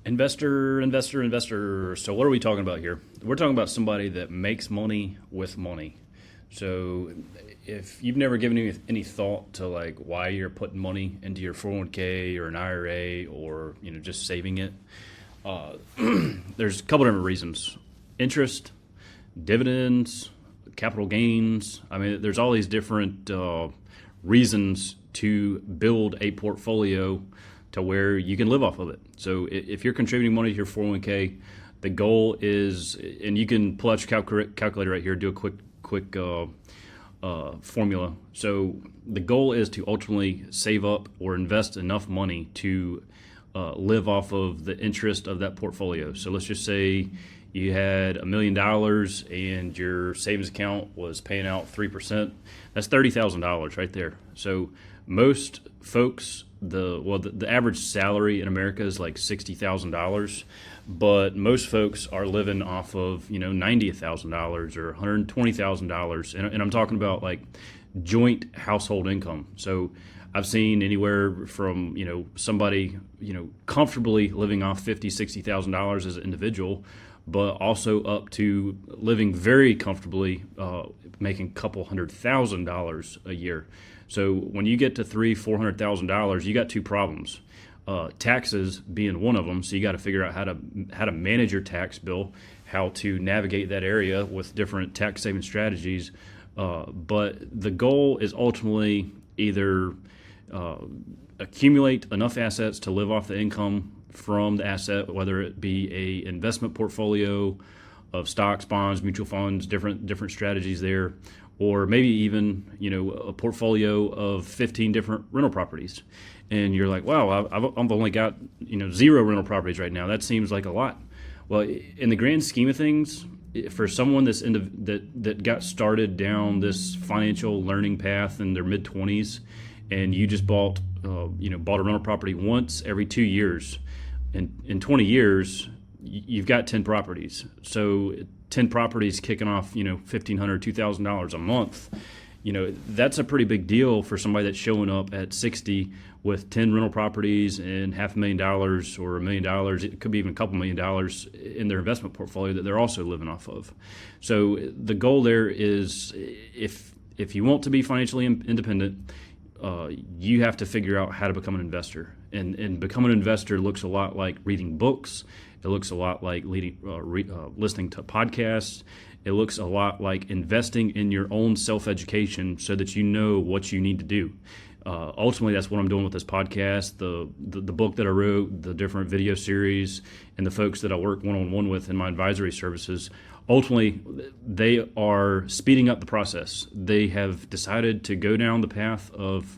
Investor. So what are we talking about here? We're talking about somebody that makes money with money. So if you've never given any thought to like why you're putting money into your 401k or an IRA or just saving it, uh, there's a couple different reasons: interest, dividends, capital gains. I mean, there's all these different reasons to build a portfolio to where you can live off of it. So if you're contributing money to your 401k, the goal is, and you can pull out your calculator right here, do a quick formula. So the goal is to ultimately save up or invest enough money to live off of the interest of that portfolio. So let's just say you had $1,000,000 and your savings account was paying out 3%. That's $30,000 right there. So most folks, the average salary in America is like $60,000, but most folks are living off of $90,000 or $120,000, and I'm talking about like joint household income. So I've seen anywhere from somebody comfortably living off $50,000-$60,000 as an individual, but also up to living very comfortably, making a couple $100,000 a year. So when you get to $300,000-$400,000, you got two problems. Taxes being one of them. So you got to figure out how to manage your tax bill, how to navigate that area with different tax saving strategies. But the goal is ultimately either accumulate enough assets to live off the income from the asset, whether it be a investment portfolio of stocks, bonds, mutual funds, different strategies there, or maybe even a portfolio of 15 different rental properties. And you're like, wow, I've only got 0 rental properties right now. That seems like a lot. Well, in the grand scheme of things, for someone that got started down this financial learning path in their mid 20s, and you just bought a rental property once every 2 years, and in 20 years you've got 10 properties. So 10 properties kicking off $1,500, $2,000 a month. That's a pretty big deal for somebody that's showing up at 60 with 10 rental properties and $500,000 or $1 million. It could be even a couple $1,000,000 in their investment portfolio that they're also living off of. So the goal there is, if you want to be financially independent, you have to figure out how to become an investor. And becoming an investor looks a lot like reading books. It looks a lot like listening to podcasts. It looks a lot like investing in your own self-education so that you know what you need to do. Ultimately, that's what I'm doing with this podcast, the book that I wrote, the different video series, and the folks that I work one-on-one with in my advisory services. Ultimately, they are speeding up the process. They have decided to go down the path of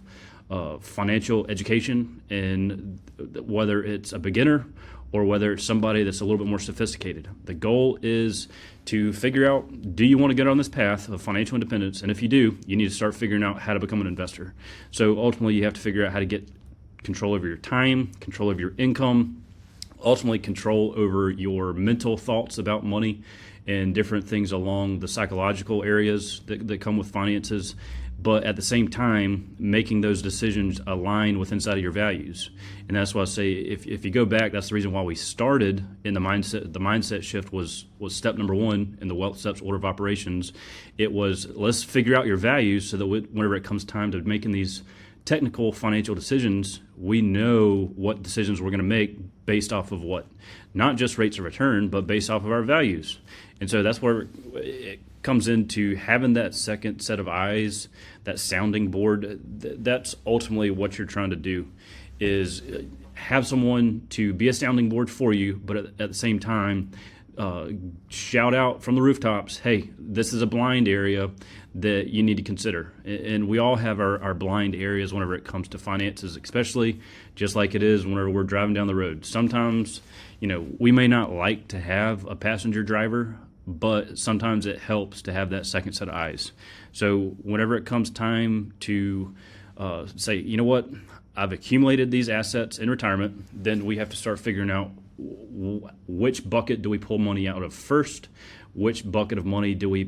financial education, and whether it's a beginner or whether it's somebody that's a little bit more sophisticated. The goal is to figure out, do you want to get on this path of financial independence? And if you do, you need to start figuring out how to become an investor. So ultimately, you have to figure out how to get control over your time, control over your income, ultimately control over your mental thoughts about money and different things along the psychological areas that come with finances, but at the same time, making those decisions align with inside of your values. And that's why I say, if you go back, that's the reason why we started in the mindset. The mindset shift was step number one in the Wealth Steps order of operations. It was, let's figure out your values so that whenever it comes time to making these technical financial decisions, we know what decisions we're going to make based off of what? Not just rates of return, but based off of our values. And so that's where it comes into having that second set of eyes, that sounding board. That's ultimately what you're trying to do, is have someone to be a sounding board for you, but at the same time, shout out from the rooftops, hey, this is a blind area that you need to consider. And we all have our blind areas whenever it comes to finances, especially just like it is whenever we're driving down the road. Sometimes, we may not like to have a passenger driver, but sometimes it helps to have that second set of eyes. So whenever it comes time to say, you know what, I've accumulated these assets in retirement, then we have to start figuring out which bucket do we pull money out of first, which bucket of money do we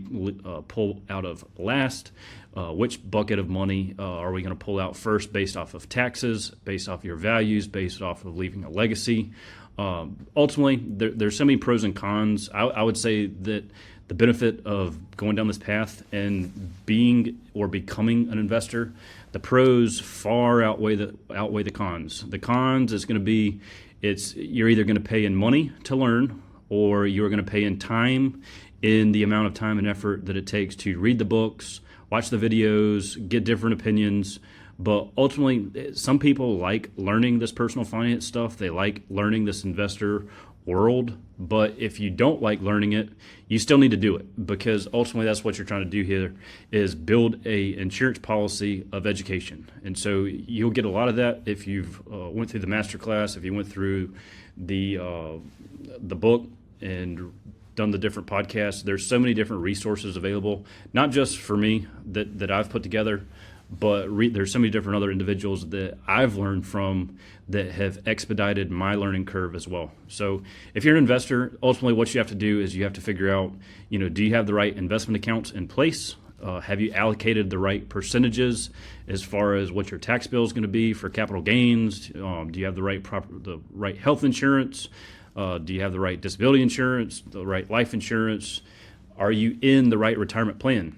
pull out of last, which bucket of money are we going to pull out first based off of taxes, based off your values, based off of leaving a legacy. Ultimately, there's so many pros and cons. I would say that the benefit of going down this path and being or becoming an investor, the pros far outweigh the cons. The cons is going to be you're either going to pay in money to learn, or you're going to pay in time, in the amount of time and effort that it takes to read the books, watch the videos, get different opinions. But ultimately, some people like learning this personal finance stuff. They like learning this investor world. But if you don't like learning it, you still need to do it, because ultimately that's what you're trying to do here, is build a insurance policy of education. And so you'll get a lot of that if you've went through the masterclass, if you went through the book and done the different podcasts. There's so many different resources available, not just for me that I've put together, but there's so many different other individuals that I've learned from that have expedited my learning curve as well. So if you're an investor, ultimately what you have to do is you have to figure out, do you have the right investment accounts in place? Have you allocated the right percentages as far as what your tax bill is going to be for capital gains? Do you have the right health insurance? Do you have the right disability insurance, the right life insurance? Are you in the right retirement plan?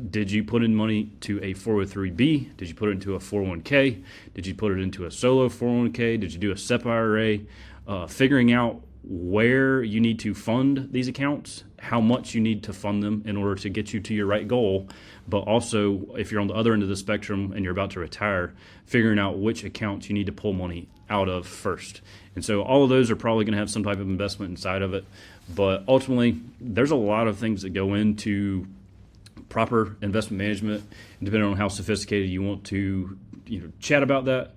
Did you put in money to a 403B? Did you put it into a 401k? Did you put it into a solo 401k? Did you do a SEP IRA? Figuring out where you need to fund these accounts, how much you need to fund them in order to get you to your right goal, but also if you're on the other end of the spectrum and you're about to retire, figuring out which accounts you need to pull money out of first. And so all of those are probably going to have some type of investment inside of it. But ultimately, there's a lot of things that go into proper investment management, and depending on how sophisticated you want to chat about that.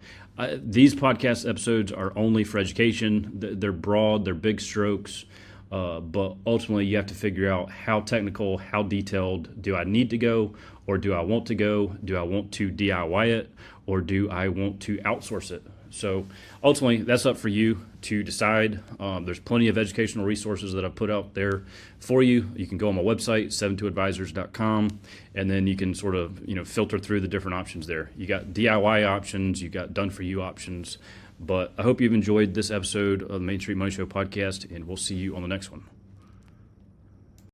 These podcast episodes are only for education. They're broad, they're big strokes, but ultimately you have to figure out how technical, how detailed do I need to go, or do I want to go? Do I want to DIY it, or do I want to outsource it? So ultimately, that's up for you to decide. There's plenty of educational resources that I've put out there for you. You can go on my website, 72advisors.com, and then you can sort of filter through the different options there. You got DIY options, you got done-for-you options. But I hope you've enjoyed this episode of the Main Street Money Show podcast, and we'll see you on the next one.